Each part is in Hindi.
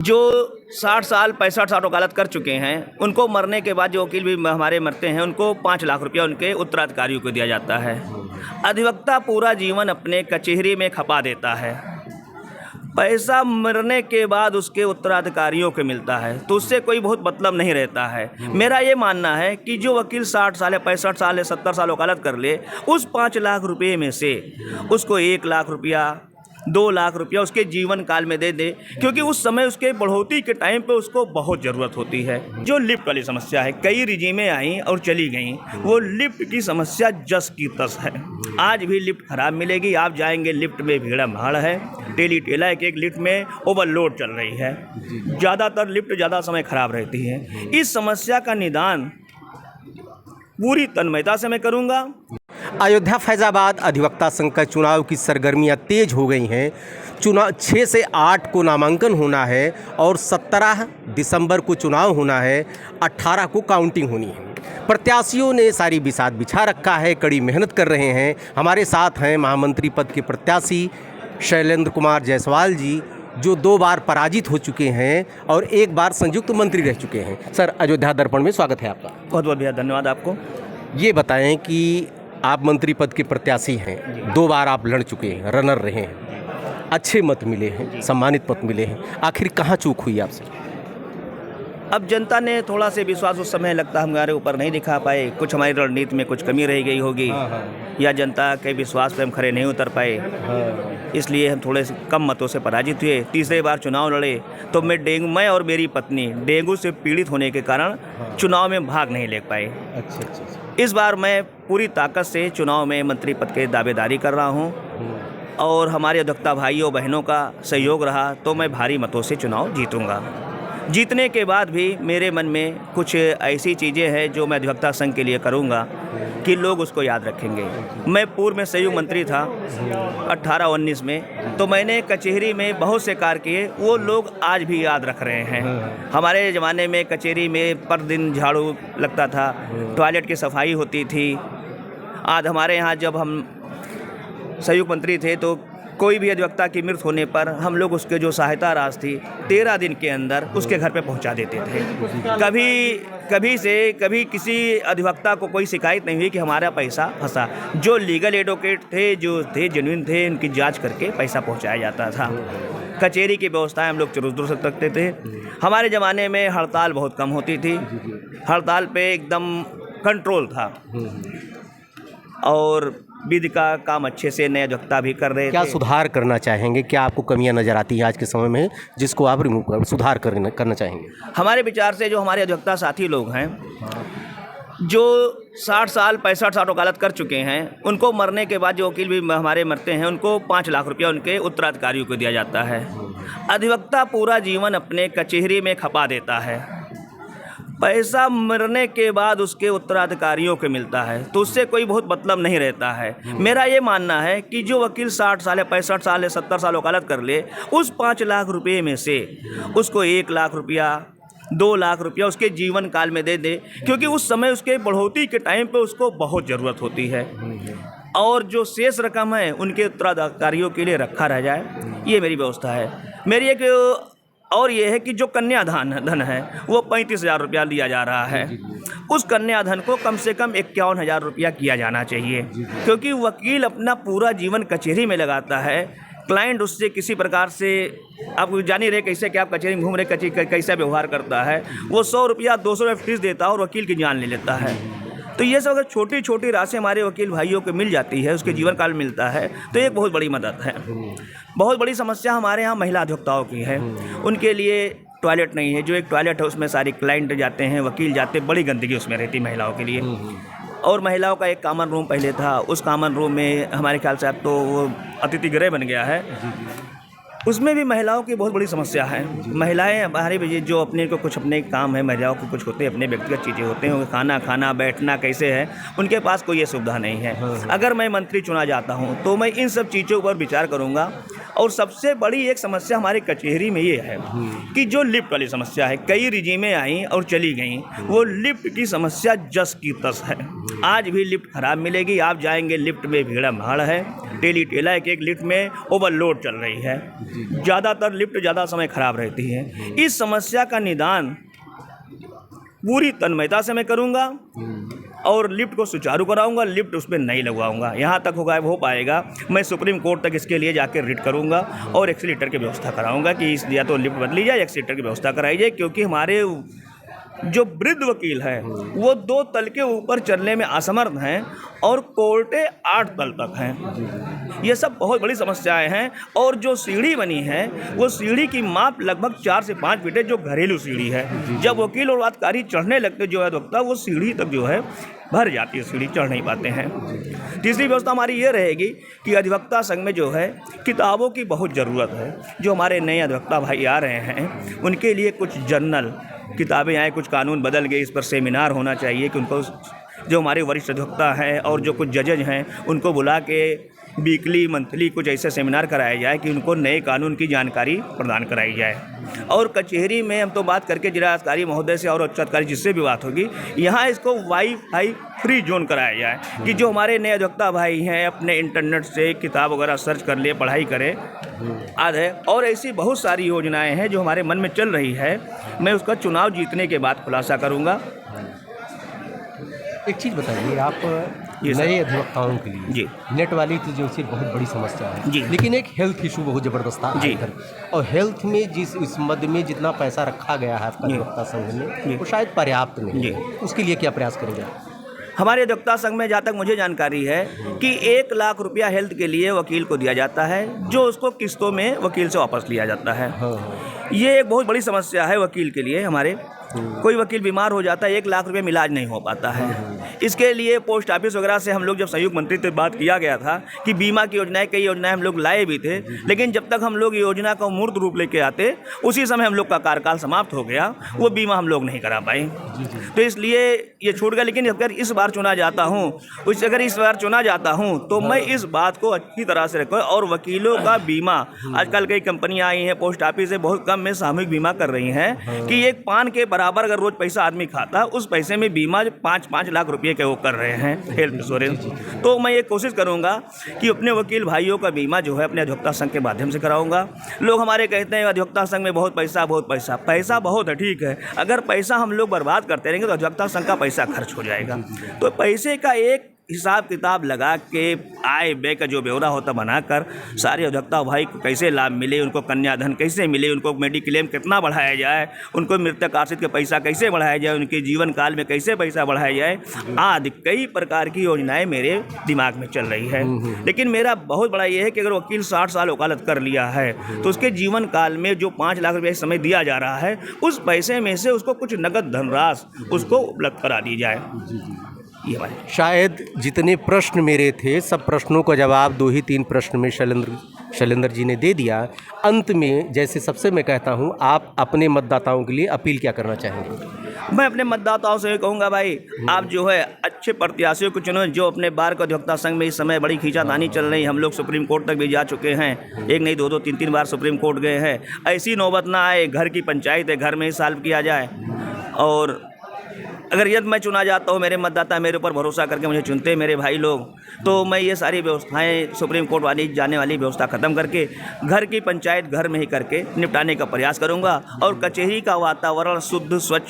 जो 60 साल 65 साल वकालत कर चुके हैं, उनको मरने के बाद जो वकील भी हमारे मरते हैं, उनको 5 लाख रुपया उनके उत्तराधिकारियों को दिया जाता है। अधिवक्ता पूरा जीवन अपने कचहरी में खपा देता है, पैसा मरने के बाद उसके उत्तराधिकारियों को मिलता है, तो उससे कोई बहुत मतलब नहीं रहता है। मेरा ये मानना है कि जो वकील 60 साल या 65 साल या 70 साल वकालत कर ले, उस 5 लाख रुपये में से उसको 1 लाख रुपया 2 लाख रुपया उसके जीवन काल में दे दे, क्योंकि उस समय उसके बढ़ोतरी के टाइम पे उसको बहुत ज़रूरत होती है। जो लिफ्ट वाली समस्या है, कई रिजीमें आई और चली गई, वो लिफ्ट की समस्या जस की तस है। आज भी लिफ्ट खराब मिलेगी, आप जाएंगे लिफ्ट में भीड़ भाड़ है, टेली टेला एक लिफ्ट में ओवरलोड चल रही है, ज़्यादातर लिफ्ट ज़्यादा समय खराब रहती है। इस समस्या का निदान पूरी तन्मयता से मैं करूँगा। अयोध्या फैजाबाद अधिवक्ता संघ का चुनाव की सरगर्मियां तेज हो गई हैं। चुनाव 6 से 8 को नामांकन होना है और 17 दिसंबर को चुनाव होना है, 18 को काउंटिंग होनी है। प्रत्याशियों ने सारी बिसात बिछा रखा है, कड़ी मेहनत कर रहे हैं। हमारे साथ हैं महामंत्री पद के प्रत्याशी शैलेंद्र कुमार जायसवाल जी, जो 2 बार पराजित हो चुके हैं और 1 बार संयुक्त मंत्री रह चुके हैं। सर, अयोध्या दर्पण में स्वागत है आपका। बहुत बहुत धन्यवाद आपको। ये बताएं कि आप मंत्री पद के प्रत्याशी हैं, 2 बार आप लड़ चुके हैं, रनर रहे हैं, अच्छे मत मिले हैं, सम्मानित मत मिले हैं, आखिर कहाँ चूक हुई आपसे? अब जनता ने थोड़ा से विश्वास उस समय लगता हमारे ऊपर नहीं दिखा पाए, कुछ हमारी रणनीति में कुछ कमी रह गई होगी, या जनता के विश्वास पे हम खड़े नहीं उतर पाए, इसलिए हम थोड़े से कम मतों से पराजित हुए। तीसरे बार चुनाव लड़े तो मैं और मेरी पत्नी डेंगू से पीड़ित होने के कारण चुनाव में भाग नहीं ले पाए। अच्छा। इस बार मैं पूरी ताकत से चुनाव में मंत्री पद के दावेदारी कर रहा हूं, और हमारे अधिवक्ता भाइयों बहनों का सहयोग रहा तो मैं भारी मतों से चुनाव जीतूंगा। जीतने के बाद भी मेरे मन में कुछ ऐसी चीज़ें हैं जो मैं अधिवक्ता संघ के लिए करूंगा कि लोग उसको याद रखेंगे। मैं पूर्व में संयुक्त मंत्री था 18-19 में, तो मैंने कचहरी में बहुत से कार्य किए, वो लोग आज भी याद रख रहे हैं। हमारे ज़माने में कचहरी में पर दिन झाड़ू लगता था, टॉयलेट की सफाई होती थी। आज हमारे यहाँ जब हम संयुक्त मंत्री थे तो कोई भी अधिवक्ता की मृत्यु होने पर हम लोग उसके जो सहायता राशि थी 13 दिन के अंदर उसके घर पे पहुंचा देते थे। कभी किसी अधिवक्ता को कोई शिकायत नहीं हुई कि हमारा पैसा फंसा। जो लीगल एडवोकेट थे, जो थे जेन्युइन थे, उनकी जांच करके पैसा पहुंचाया जाता था। कचहरी की व्यवस्थाएं हम लोग चुरुस्त दुरुस्त रखते थे। हमारे ज़माने में हड़ताल बहुत कम होती थी, हड़ताल पे एकदम कंट्रोल था, और विधि का काम अच्छे से नए अधिवक्ता भी कर रहे थे। क्या सुधार करना चाहेंगे? क्या आपको कमियां नज़र आती हैं आज के समय में जिसको आप रिमूव कर सुधार करना चाहेंगे? हमारे विचार से जो हमारे अधिवक्ता साथी लोग हैं, जो 60 साल 65 साल वकालत कर चुके हैं, उनको मरने के बाद जो वकील भी हमारे मरते हैं, उनको 5 लाख रुपया उनके उत्तराधिकारियों को दिया जाता है। अधिवक्ता पूरा जीवन अपने कचहरी में खपा देता है, पैसा मरने के बाद उसके उत्तराधिकारियों को मिलता है, तो उससे कोई बहुत मतलब नहीं रहता है। मेरा ये मानना है कि जो वकील 60 साल या 65 साल या 70 साल वकालत कर ले, उस 5 लाख रुपये में से उसको 1 लाख रुपया 2 लाख रुपया उसके जीवन काल में दे दे, क्योंकि उस समय उसके बढ़ोतरी के टाइम पे उसको बहुत ज़रूरत होती है, और जो शेष रकम है उनके उत्तराधिकारियों के लिए रखा रह जाए, ये मेरी व्यवस्था है। मेरी एक और ये है कि जो कन्याधन है वो 35,000 रुपया लिया जा रहा है, उस कन्याधन को कम से कम 51,000 रुपया किया जाना चाहिए, क्योंकि वकील अपना पूरा जीवन कचहरी में लगाता है। क्लाइंट उससे किसी प्रकार से, आप जान ही रहे कैसे कि आप कचहरी में घूम रहे, कचहरी कैसा व्यवहार करता है, वो 100 रुपया 200 रुपया फीस देता है और वकील की जान ले लेता है। तो ये सब अगर छोटी छोटी राशि हमारे वकील भाइयों को मिल जाती है, उसके जीवन काल में मिलता है, तो एक बहुत बड़ी मदद है। बहुत बड़ी समस्या हमारे यहाँ महिला अधिवक्ताओं की है, उनके लिए टॉयलेट नहीं है। जो एक टॉयलेट है उसमें सारी क्लाइंट जाते हैं, वकील जाते हैं, बड़ी गंदगी उसमें रहती है महिलाओं के लिए। और महिलाओं का एक कॉमन रूम पहले था, उस कॉमन रूम में हमारे ख्याल से अब तो वो अतिथि गृह बन गया है, उसमें भी महिलाओं की बहुत बड़ी समस्या है। महिलाएं हमारे जो अपने को कुछ अपने काम है, महिलाओं को कुछ होते हैं, अपने व्यक्तिगत चीज़ें होते हैं, खाना खाना बैठना कैसे है, उनके पास कोई ये सुविधा नहीं है। अगर मैं मंत्री चुना जाता हूं तो मैं इन सब चीज़ों पर विचार करूंगा। और सबसे बड़ी एक समस्या हमारी कचहरी में ये है कि जो लिफ्ट वाली समस्या है, कई रिजीमें आई और चली गई, वो लिफ्ट की समस्या जस की तस है। आज भी लिफ्ट खराब मिलेगी, आप जाएंगे लिफ्ट में भीड़ भाड़ है, टेली टेला एक लिफ्ट में ओवरलोड चल रही है, ज़्यादातर लिफ्ट ज़्यादा समय खराब रहती है। इस समस्या का निदान पूरी तन्मयता से मैं करूँगा और लिफ्ट को सुचारू कराऊंगा, लिफ्ट उस पर नहीं लगवाऊंगा। यहाँ तक हो पाएगा मैं सुप्रीम कोर्ट तक इसके लिए जाकर रिट करूंगा और एक्सीलेटर की व्यवस्था कराऊंगा कि इस या तो लिफ्ट बदली जाए, एक्सीलेटर की व्यवस्था कराई जाए, क्योंकि हमारे जो वृद्ध वकील हैं वो 2 तल के ऊपर चलने में असमर्थ हैं और कोर्टें 8 तल तक हैं। ये सब बहुत बड़ी समस्याएं हैं। और जो सीढ़ी बनी है वो सीढ़ी की माप लगभग 4 से 5 फीट है, जो घरेलू सीढ़ी है। जब वकील और अधिकारी चढ़ने लगते जो अधिवक्ता, वो सीढ़ी तक जो है भर जाती है, सीढ़ी चढ़ नहीं पाते हैं। तीसरी व्यवस्था हमारी ये रहेगी कि अधिवक्ता संघ में जो है किताबों की बहुत ज़रूरत है। जो हमारे नए अधिवक्ता भाई आ रहे हैं उनके लिए कुछ जर्नल किताबें आए, कुछ कानून बदल गए, इस पर सेमिनार होना चाहिए कि उनको जो हमारे वरिष्ठ अधिवक्ता हैं और जो कुछ जजेज हैं उनको बुला के वीकली मंथली कुछ ऐसे सेमिनार कराया जाए कि उनको नए कानून की जानकारी प्रदान कराई जाए। और कचहरी में हम तो बात करके जिला अधिकारी महोदय से और उच्च अधिकारी जिससे भी बात होगी, यहाँ इसको वाईफाई फ्री जोन कराया जाए कि जो हमारे नए अधिवक्ता भाई हैं अपने इंटरनेट से किताब वगैरह सर्च कर लिए, पढ़ाई करें आदि। और ऐसी बहुत सारी योजनाएं हैं जो हमारे मन में चल रही है। मैं उसका चुनाव जीतने के बाद खुलासा करूँगा। एक चीज़ बताइए, आप नए अधिवक्ताओं के लिए जी नेट वाली तो जो सी बहुत बड़ी समस्या है जी, लेकिन एक हेल्थ इशू बहुत ज़बरदस्त था जी। और हेल्थ में इस मद में जितना पैसा रखा गया है आपका अधिवक्ता संघ में वो शायद पर्याप्त नहीं है। उसके लिए क्या प्रयास करेंगे? हमारे अधिवक्ता संघ में जहाँ तक मुझे जानकारी है कि 1 लाख रुपया हेल्थ के लिए वकील को दिया जाता है, जो उसको किस्तों में वकील से वापस लिया जाता है। ये एक बहुत बड़ी समस्या है वकील के लिए। हमारे कोई वकील बीमार हो जाता है, 1 लाख रुपये में इलाज नहीं हो पाता है। इसके लिए पोस्ट ऑफिस वगैरह से हम लोग जब संयुक्त मंत्री से बात किया गया था कि बीमा की योजनाएं, कई योजनाएं हम लोग लाए भी थे, लेकिन जब तक हम लोग योजना का मूर्त रूप लेके आते उसी समय हम लोग का कार्यकाल समाप्त हो गया, वो बीमा हम लोग नहीं करा पाए। तो इसलिए ये छूट गया। लेकिन अगर इस बार चुना जाता हूँ तो मैं इस बात को अच्छी तरह से रखूँ। और वकीलों का बीमा, आजकल कई कंपनियाँ आई हैं, पोस्ट ऑफिस से बहुत कम में सामूहिक बीमा कर रही हैं कि एक पान के बराबर अगर रोज पैसा आदमी खाता, उस पैसे में बीमा 5-5 लाख रुपए के वो कर रहे हैं हेल्थ इंश्योरेंस। तो मैं ये कोशिश करूंगा कि अपने वकील भाइयों का बीमा जो है अपने अधिवक्ता संघ के माध्यम से कराऊंगा। लोग हमारे कहते हैं अधिवक्ता संघ में बहुत पैसा पैसा बहुत है, ठीक है। अगर पैसा हम लोग बर्बाद करते रहेंगे तो अधिवक्ता संघ का पैसा खर्च हो जाएगा। तो पैसे का एक हिसाब किताब लगा के आय व्यय का जो ब्यौरा होता बनाकर सारे अधिवक्ता भाई को कैसे लाभ मिले, उनको कन्याधन कैसे मिले, उनको मेडिक्लेम कितना बढ़ाया जाए, उनको मृतक आश्रित के पैसा कैसे बढ़ाया जाए, उनके जीवन काल में कैसे पैसा बढ़ाया जाए आदि कई प्रकार की योजनाएं मेरे दिमाग में चल रही है। लेकिन मेरा बहुत बड़ा ये है कि अगर वकील 60 साल वकालत कर लिया है तो उसके जीवन काल में जो 5 लाख रुपये समय दिया जा रहा है, उस पैसे में से उसको कुछ नगद धनराशि उसको उपलब्ध करा दी जाए। शायद जितने प्रश्न मेरे थे सब प्रश्नों का जवाब 2 ही 3 प्रश्न में शैलेंद्र जी ने दे दिया। अंत में जैसे सबसे मैं कहता हूं, आप अपने मतदाताओं के लिए अपील क्या करना चाहेंगे? मैं अपने मतदाताओं से कहूँगा भाई, आप जो है अच्छे प्रत्याशियों को चुनो जो अपने बार का अधिवक्ता संघ में इस समय बड़ी खींचातानी चल रही है। हम लोग सुप्रीम कोर्ट तक भी जा चुके हैं, 1 नहीं 2 3 बार सुप्रीम कोर्ट गए हैं। ऐसी नौबत ना आए, घर की पंचायत है, घर में ही सॉल्व किया जाए। और अगर यदि मैं चुना जाता हूँ, मेरे मतदाता मेरे ऊपर भरोसा करके मुझे चुनते हैं मेरे भाई लोग, तो मैं ये सारी व्यवस्थाएं सुप्रीम कोर्ट वाली जाने वाली व्यवस्था ख़त्म करके घर की पंचायत घर में ही करके निपटाने का प्रयास करूँगा और कचहरी का वातावरण शुद्ध स्वच्छ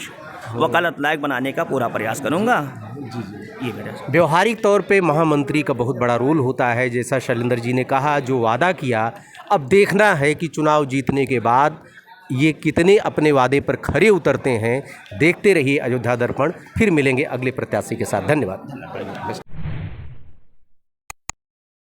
वकालत लायक बनाने का पूरा प्रयास करूँगा। ये मेरा व्यवहारिक तौर पे महामंत्री का बहुत बड़ा रोल होता है। जैसा शैलेंद्र जी ने कहा, जो वादा किया, अब देखना है कि चुनाव जीतने के बाद ये कितने अपने वादे पर खरे उतरते हैं। देखते रहिए अयोध्या दर्पण। फिर मिलेंगे अगले प्रत्याशी के साथ। धन्यवाद।